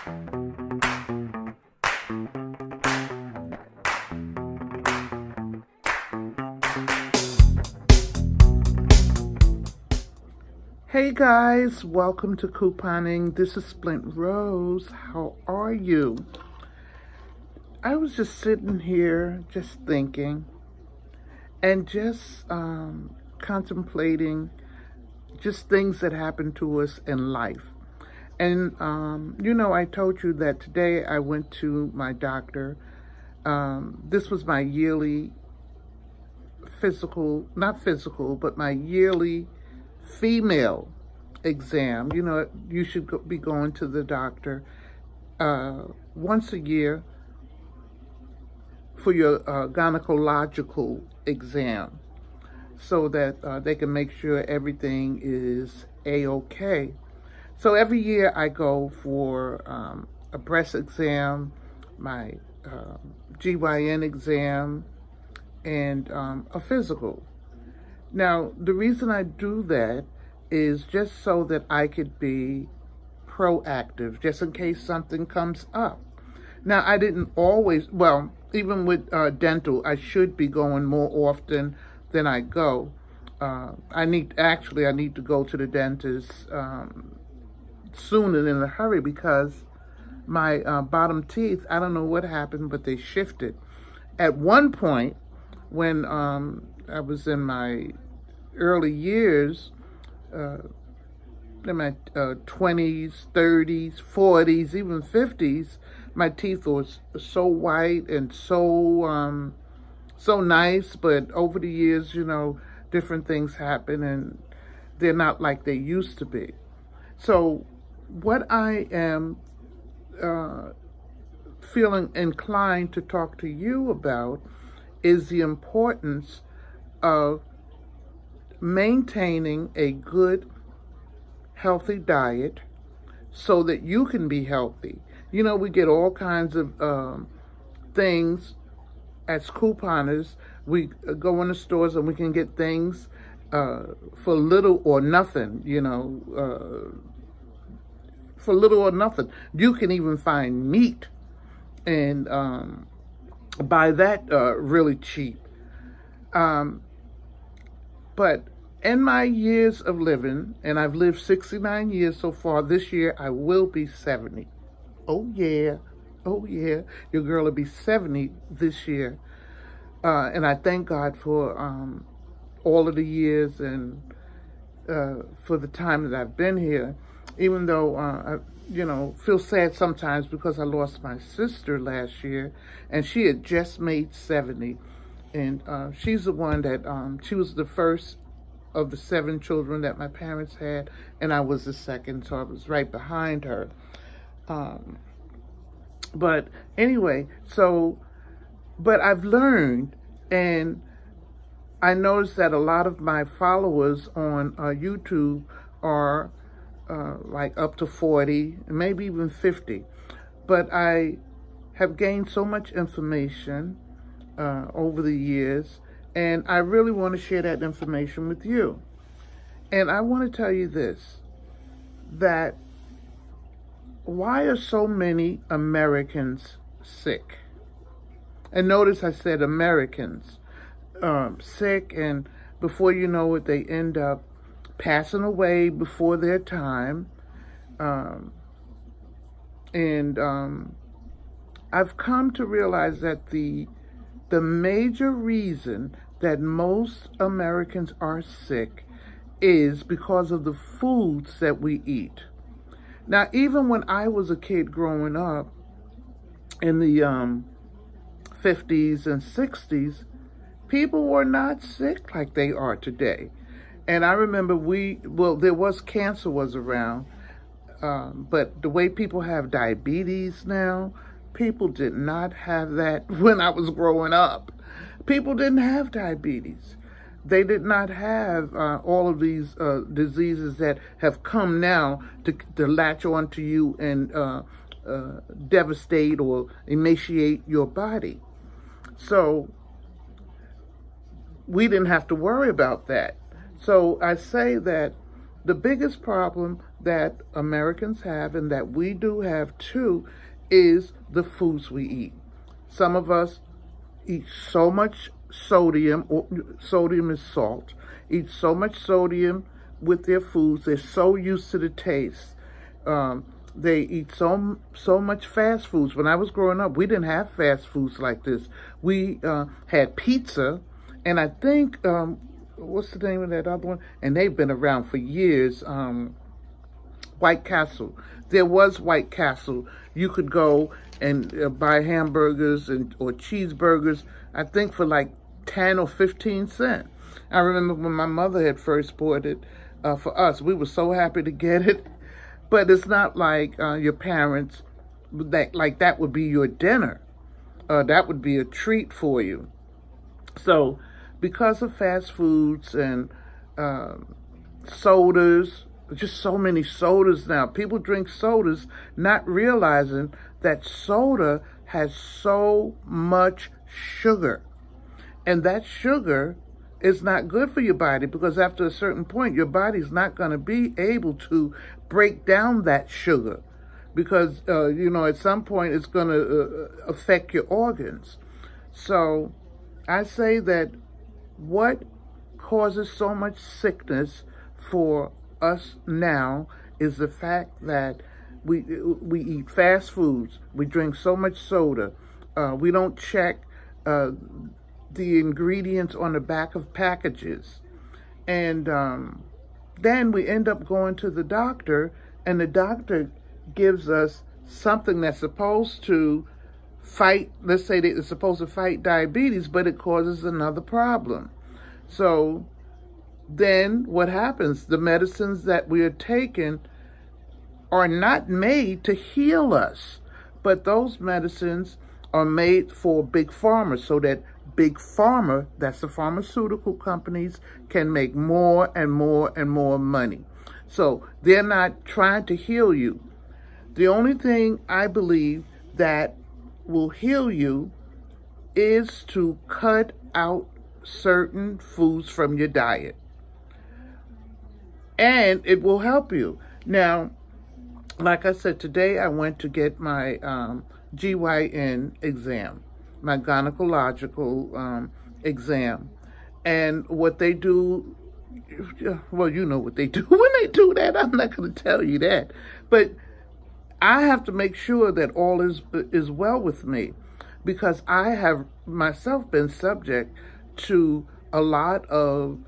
Hey guys, welcome to Couponing. This is Splint Rose. How are you? I was just sitting here, just thinking, and just contemplating just things that happen to us in life. And, I told you that today I went to my doctor. This was my yearly but my yearly female exam. You should be going to the doctor once a year for your gynecological exam so that they can make sure everything is a-okay. So every year I go for a breast exam, my GYN exam, and a physical. Now, the reason I do that is just so that I could be proactive, just in case something comes up. Now, I didn't always, even with dental, I should be going more often than I go. I need to go to the dentist soon and in a hurry because my bottom teeth, I don't know what happened, but they shifted. At one point, when I was in my early years, in my 20s, 30s, 40s, even 50s, my teeth were so white and so nice. But over the years, different things happen and they're not like they used to be. So what I am feeling inclined to talk to you about is the importance of maintaining a good, healthy diet so that you can be healthy. We get all kinds of things as couponers. We go in the stores and we can get things for little or nothing, for little or nothing. You can even find meat and buy that really cheap. But in my years of living, and I've lived 69 years so far, this year I will be 70. Oh yeah, your girl will be 70 this year. And I thank God for all of the years and for the time that I've been here, even though I feel sad sometimes because I lost my sister last year, and she had just made 70. And she's the one that, she was the first of the 7 children that my parents had, and I was the second, so I was right behind her. But anyway, but I've learned, and I noticed that a lot of my followers on YouTube are like up to 40, maybe even 50. But I have gained so much information over the years, and I really want to share that information with you. And I want to tell you this, that why are so many Americans sick? And notice I said Americans sick, and before you know it, they end up passing away before their time. I've come to realize that the major reason that most Americans are sick is because of the foods that we eat. Now, even when I was a kid growing up in the 50s and 60s, people were not sick like they are today. And I remember cancer was around, but the way people have diabetes now, people did not have that when I was growing up. People didn't have diabetes. They did not have all of these diseases that have come now to latch onto you and devastate or emaciate your body. So we didn't have to worry about that. So I say that the biggest problem that Americans have, and that we do have too, is the foods we eat. Some of us eat so much sodium, or sodium is salt, eat so much sodium with their foods. They're so used to the taste. They eat so much fast foods. When I was growing up, we didn't have fast foods like this. We had pizza, and I think, what's the name of that other one? And they've been around for years. White Castle. There was White Castle. You could go and buy hamburgers or cheeseburgers, I think for like 10 or 15 cents. I remember when my mother had first bought it for us. We were so happy to get it. But it's not like your parents, that would be your dinner. That would be a treat for you. So because of fast foods and sodas, just so many sodas now. People drink sodas not realizing that soda has so much sugar. And that sugar is not good for your body, because after a certain point, your body's not going to be able to break down that sugar, because, at some point it's going to affect your organs. So I say that what causes so much sickness for us now is the fact that we eat fast foods, we drink so much soda, we don't check the ingredients on the back of packages, and then we end up going to the doctor, and the doctor gives us something that's supposed to fight, let's say that it's supposed to fight diabetes, but it causes another problem. So then what happens? The medicines that we are taking are not made to heal us, but those medicines are made for Big Pharma, so that Big Pharma, that's the pharmaceutical companies, can make more and more and more money. So they're not trying to heal you. The only thing I believe that will heal you is to cut out certain foods from your diet. And it will help you. Now, like I said, today I went to get my GYN exam, my gynecological exam. And what they do, well, you know what they do when they do that. I'm not going to tell you that. But I have to make sure that all is well with me, because I have myself been subject to a lot of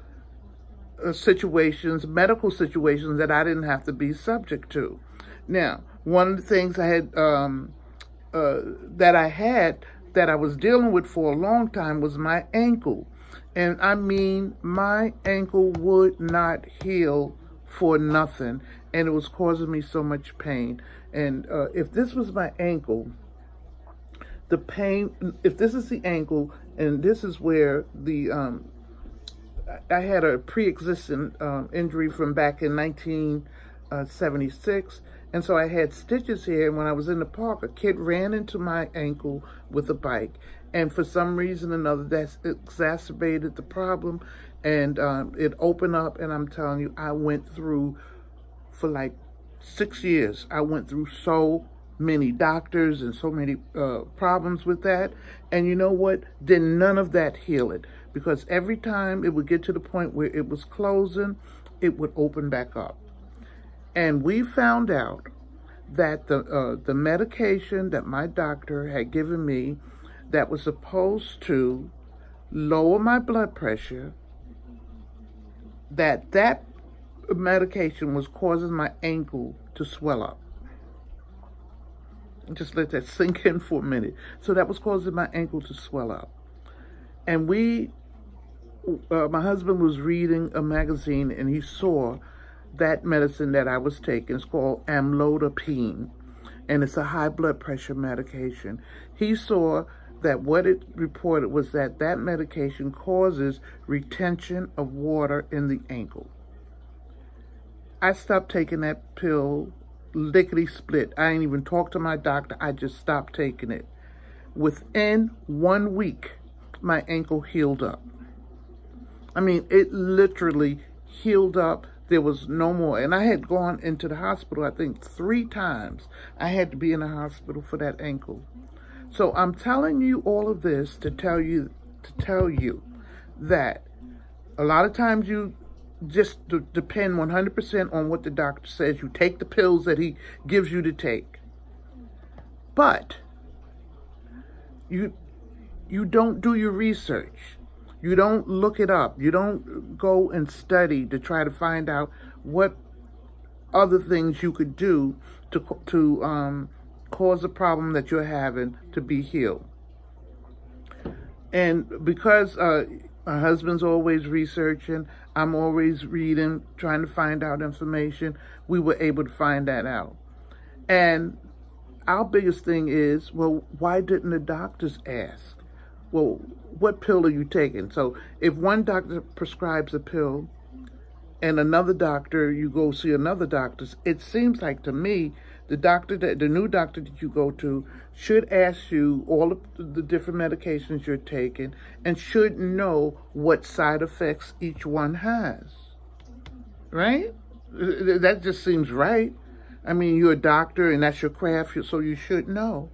situations, medical situations that I didn't have to be subject to. Now, one of the things I had that I was dealing with for a long time was my ankle. And I mean, my ankle would not heal for nothing, and it was causing me so much pain. And if this was my ankle, the pain, if this is the ankle, and this is where the I had a pre-existing injury from back in 1976, and so I had stitches here. And when I was in the park, a kid ran into my ankle with a bike, and for some reason or another, that's exacerbated the problem, and it opened up. And I'm telling you, I went through, for like 6 years, I went through so many doctors and so many problems with that. And you know what? Did none of that heal it, because every time it would get to the point where it was closing, it would open back up. And we found out that the medication that my doctor had given me that was supposed to lower my blood pressure, that medication was causing my ankle to swell up. Just let that sink in for a minute. So that was causing my ankle to swell up. And my husband was reading a magazine, and he saw that medicine that I was taking. It's called amlodipine, and it's a high blood pressure medication. He saw that what it reported was that medication causes retention of water in the ankle. I stopped taking that pill lickety-split. I ain't even talked to my doctor. I just stopped taking it. Within 1 week, my ankle healed up. I mean, it literally healed up There was no more. And I had gone into the hospital, I think 3 times. I had to be in the hospital for that ankle. So I'm telling you all of this to tell you that a lot of times you just depend 100% on what the doctor says. You take the pills that he gives you to take. But you don't do your research. You don't look it up. You don't go and study to try to find out what other things you could do to cause the problem that you're having to be healed. And because my husband's always researching, I'm always reading, trying to find out information, we were able to find that out. And our biggest thing is, well, why didn't the doctors ask? Well, what pill are you taking? So if one doctor prescribes a pill and another doctor, you go see another doctor, it seems like to me, the new doctor that you go to should ask you all of the different medications you're taking and should know what side effects each one has. Right? That just seems right. I mean, you're a doctor and that's your craft, so you should know.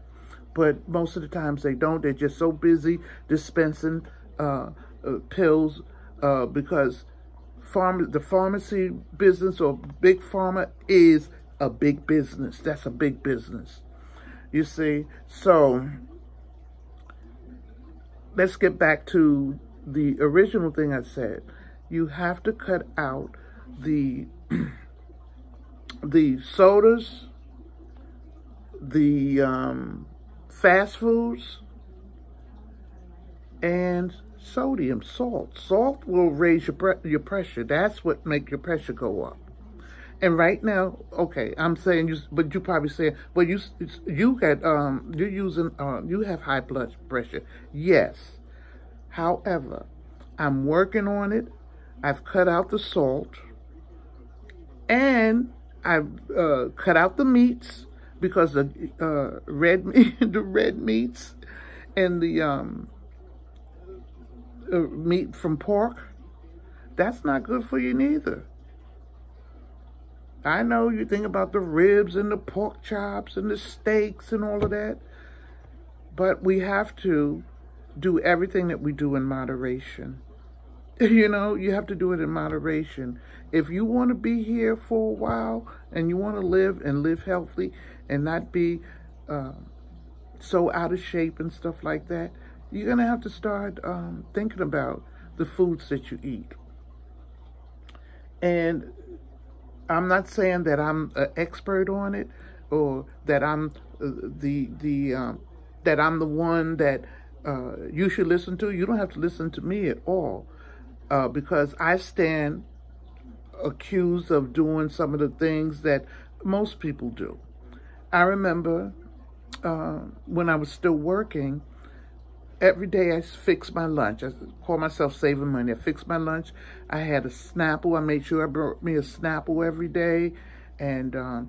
But most of the times they don't. They're just so busy dispensing pills because the pharmacy business or big pharma is a big business. That's a big business. You see? So let's get back to the original thing I said. You have to cut out the sodas, the fast foods, and sodium, salt. Salt will raise your pressure. That's what makes your pressure go up. And right now, okay, I'm saying but you probably saying, well, you have high blood pressure. Yes. However, I'm working on it. I've cut out the salt, and I've cut out the meats because the red meats and the meat from pork, that's not good for you neither. I know you think about the ribs and the pork chops and the steaks and all of that, but we have to do everything that we do in moderation. You know, you have to do it in moderation. If you want to be here for a while and you want to live healthy and not be so out of shape and stuff like that, you're going to have to start thinking about the foods that you eat. And I'm not saying that I'm an expert on it or that I'm that I'm the one that you should listen to. You don't have to listen to me at all because I stand accused of doing some of the things that most people do. I remember when I was still working, every day I fixed my lunch. I call myself saving money. I fixed my lunch. I had a Snapple. I made sure I brought me a Snapple every day. And I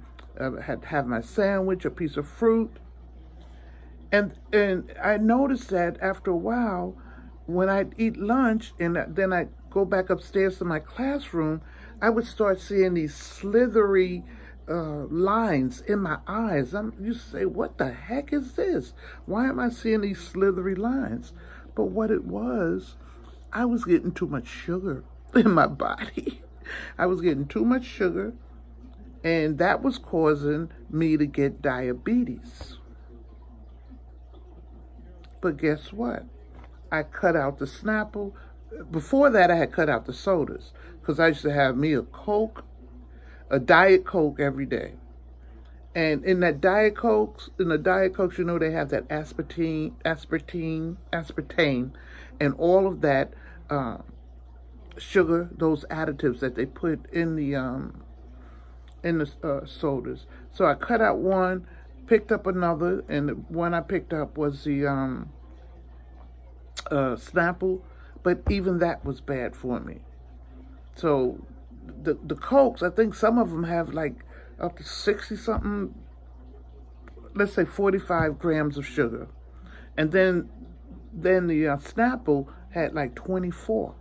had to have my sandwich, a piece of fruit. And I noticed that after a while, when I'd eat lunch and then I'd go back upstairs to my classroom, I would start seeing these slithery lines in my eyes. You say, what the heck is this? Why am I seeing these slithery lines? But what it was, I was getting too much sugar in my body. I was getting too much sugar, and that was causing me to get diabetes. But guess what? I cut out the Snapple. Before that, I had cut out the sodas because I used to have me a Coke, a Diet Coke every day. And in the Diet Cokes, you know, they have that aspartame, and all of that sugar, those additives that they put in the sodas. So I cut out one, picked up another, and the one I picked up was the Snapple, but even that was bad for me. So the Cokes, I think some of them have like up to 60-something, let's say 45 grams of sugar. And then the Snapple had like 24.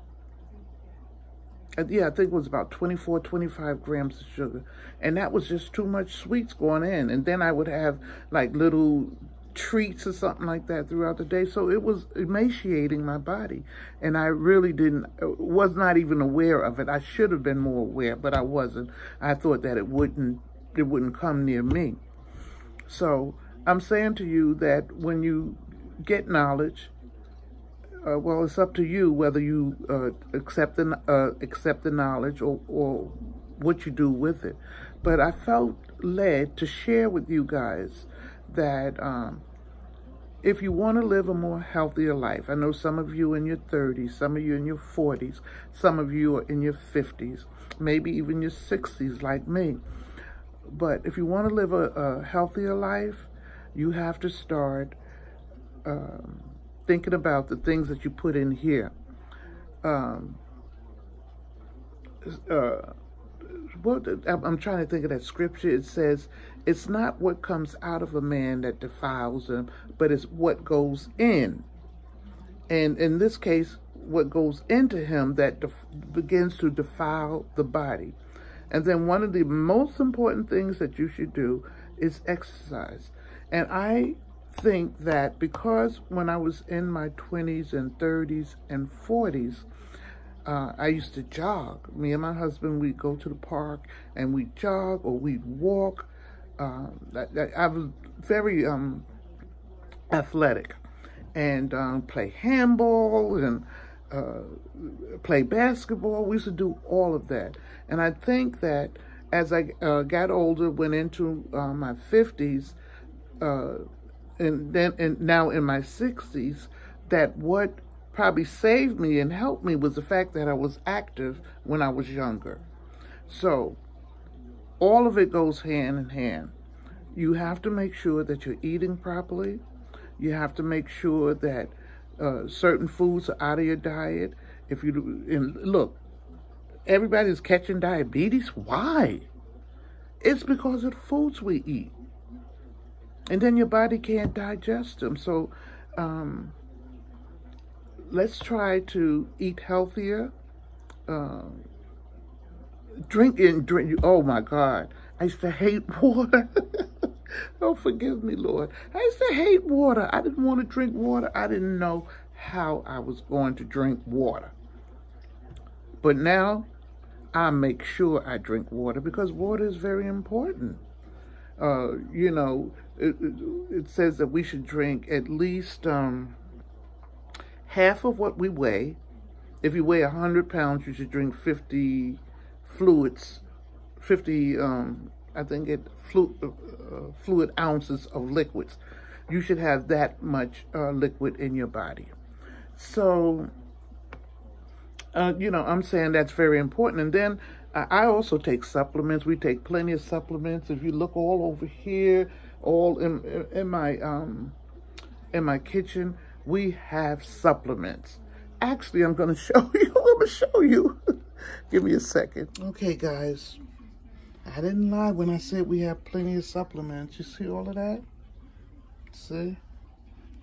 Yeah, I think it was about 24, 25 grams of sugar. And that was just too much sweets going in. And then I would have like little treats or something like that throughout the day. So it was emaciating my body. And I really was not even aware of it. I should have been more aware, but I wasn't. I thought that it wouldn't come near me. So I'm saying to you that when you get knowledge, well, it's up to you whether you accept the knowledge or what you do with it. But I felt led to share with you guys that if you want to live a more healthier life, I know some of you in your 30s, some of you in your 40s, some of you are in your 50s, maybe even your 60s like me. But if you want to live a healthier life, you have to start thinking about the things that you put in here. I'm trying to think of that scripture. It says, it's not what comes out of a man that defiles him, but it's what goes in. And in this case, what goes into him that begins to defile the body. And then one of the most important things that you should do is exercise. And I think that because when I was in my 20s and 30s and 40s, I used to jog. Me and my husband, we'd go to the park and we'd jog or we'd walk. I was very athletic and play handball and play basketball. We used to do all of that. And I think that as I got older, went into my 50s, and now in my 60s, that what probably saved me and helped me was the fact that I was active when I was younger. So all of it goes hand in hand. You have to make sure that you're eating properly. You have to make sure that certain foods are out of your diet. Look, everybody's catching diabetes. Why? It's because of the foods we eat. And then your body can't digest them. So let's try to eat healthier. Drink. Oh my God. I used to hate water. Oh, forgive me, Lord. I used to hate water. I didn't want to drink water. I didn't know how I was going to drink water. But now I make sure I drink water because water is very important. It says that we should drink at least half of what we weigh. If you weigh 100 pounds, you should drink 50 fluid ounces of liquids. You should have that much liquid in your body. So, I'm saying that's very important. And then I also take supplements. We take plenty of supplements. If you look all over here, all in my kitchen, we have supplements. Actually, I'm going to show you. I'm going to show you. Give me a second. Okay, guys. I didn't lie when I said we have plenty of supplements. You see all of that? See?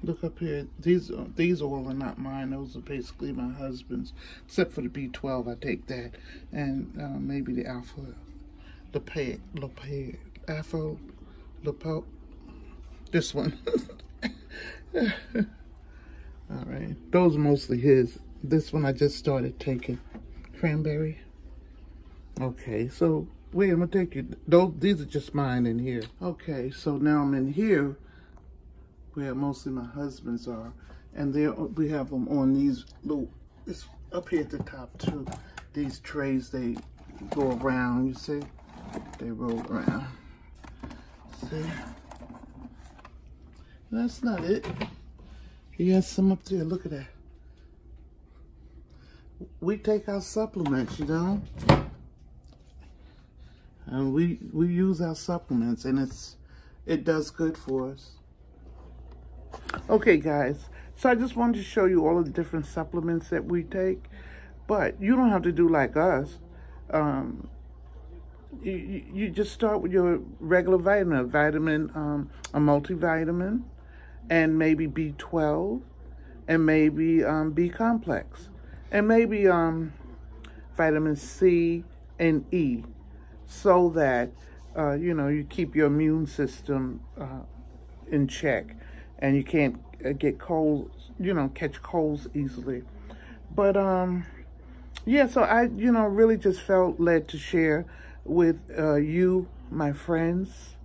Look up here. These all are not mine. Those are basically my husband's. Except for the B12, I take that. And maybe the Alpha this one. All right. Those are mostly his. This one I just started taking. Cranberry. Okay, so wait, I'm gonna take you. These are just mine in here. Okay, so now I'm in here where mostly my husband's are, and we have them on these little. It's up here at the top too. These trays, they go around. You see, they roll around. See, that's not it. He has some up there. Look at that. We take our supplements, and we use our supplements, and it does good for us. Okay, guys, so I just wanted to show you all of the different supplements that we take, but you don't have to do like us. You just start with your regular vitamin, a multivitamin, and maybe B12, and maybe B complex. And maybe vitamin C and E, so that, you keep your immune system in check, and you can't get colds, catch colds easily. But, yeah, so I, really just felt led to share with you, my friends.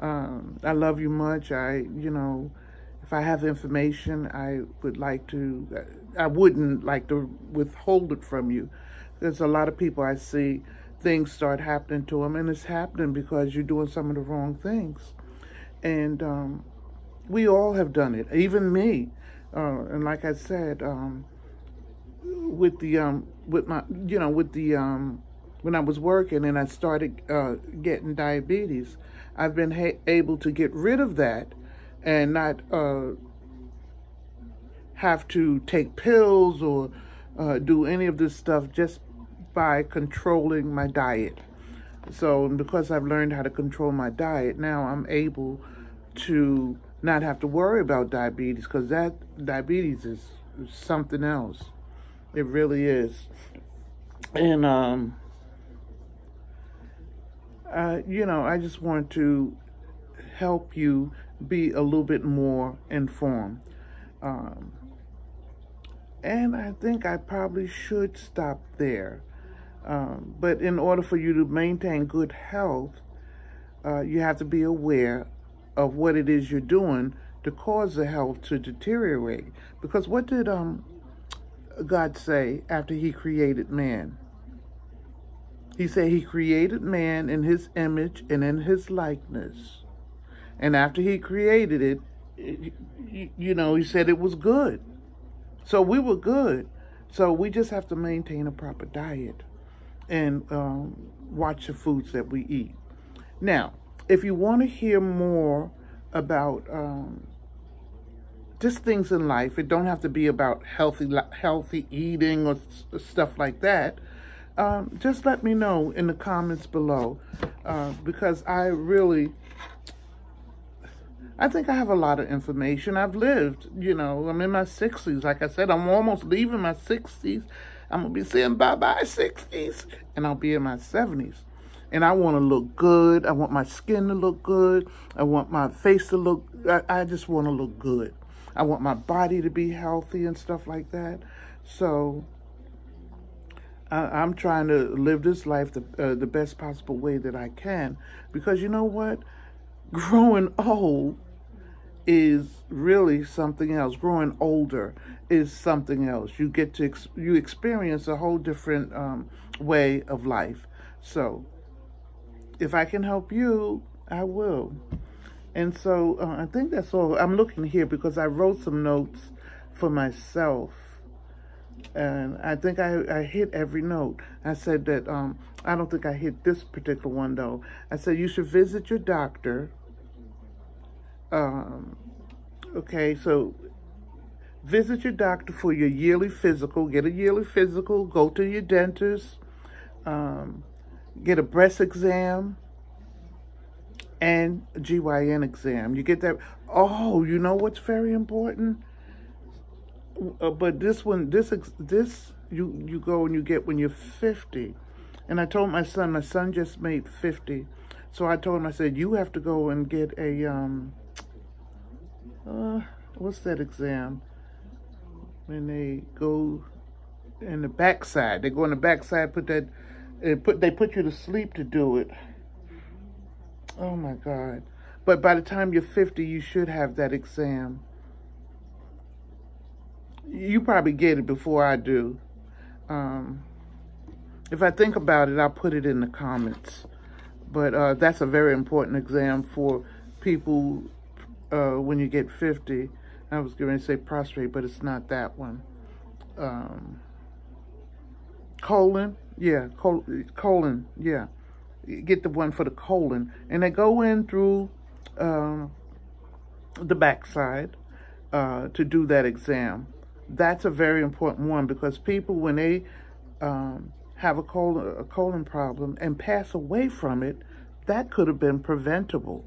I love you much. If I have information, I wouldn't like to withhold it from you. There's a lot of people I see, things start happening to them, and it's happening because you're doing some of the wrong things. And we all have done it, even me. And like I said, when I was working and I started getting diabetes, I've been able to get rid of that and not have to take pills or do any of this stuff, just by controlling my diet. So because I've learned how to control my diet, now I'm able to not have to worry about diabetes, because that diabetes is something else. It really is. And I just want to help you be a little bit more informed. And I think I probably should stop there. But in order for you to maintain good health, you have to be aware of what it is you're doing to cause the health to deteriorate. Because what did God say after he created man? He said he created man in his image and in his likeness. And after he created it, he said it was good. So we were good. So we just have to maintain a proper diet and watch the foods that we eat. Now, if you want to hear more about just things in life, it don't have to be about healthy eating or stuff like that. Just let me know in the comments below, because I think I have a lot of information. I've lived, I'm in my 60s. Like I said, I'm almost leaving my 60s. I'm going to be saying bye-bye 60s, and I'll be in my 70s. And I want to look good. I want my skin to look good. I want my face to look, I just want to look good. I want my body to be healthy and stuff like that. So I'm trying to live this life the best possible way that I can. Because you know what? Growing old is really something else. Growing older is something else. You get to you experience a whole different way of life. So if I can help you, I will. And so I think that's all. I'm looking here because I wrote some notes for myself. And I think I hit every note. I said that, I don't think I hit this particular one though. I said you should visit your doctor. Okay, so visit your doctor for your yearly physical. Get a yearly physical. Go to your dentist. Get a breast exam and a GYN exam. You get that. Oh, you know what's very important? But this you go and you get when you're 50. And I told my son just made 50. So I told him, I said, you have to go and get a, what's that exam? When they go in the backside. They go in the backside, they put you to sleep to do it. Oh my God. But by the time you're 50, you should have that exam. You probably get it before I do. If I think about it, I'll put it in the comments. But that's a very important exam for people when you get 50. I was going to say prostate, but it's not that one. Colon, yeah, colon, yeah. Get the one for the colon. And they go in through the backside to do that exam. That's a very important one because people, when they have a colon problem and pass away from it, that could have been preventable.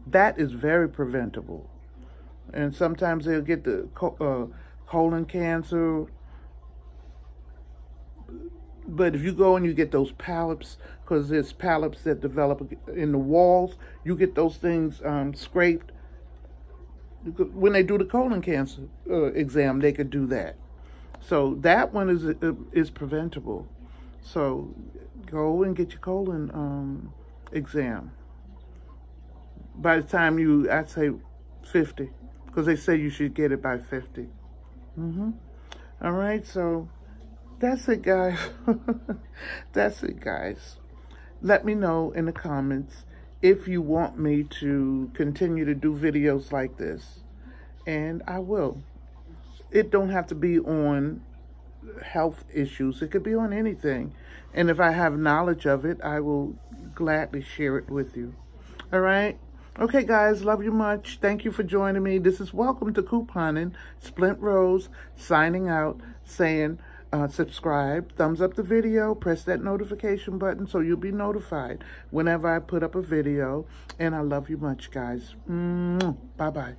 That is very preventable. And sometimes they'll get the colon cancer But if you go and you get those polyps, because there's polyps that develop in the walls, you get those things scraped. When they do the colon cancer exam, they could do that. So that one is preventable. So go and get your colon exam. By the time I'd say 50, because they say you should get it by 50. All right, so that's it, guys. That's it, guys. Let me know in the comments if you want me to continue to do videos like this, and I will. It don't have to be on health issues. It could be on anything. And if I have knowledge of it, I will gladly share it with you. All right? Okay, guys, love you much. Thank you for joining me. This is Welcome to Couponing. Splint Rose signing out, saying subscribe, thumbs up the video, press that notification button so you'll be notified whenever I put up a video. And I love you much, guys. Bye-bye.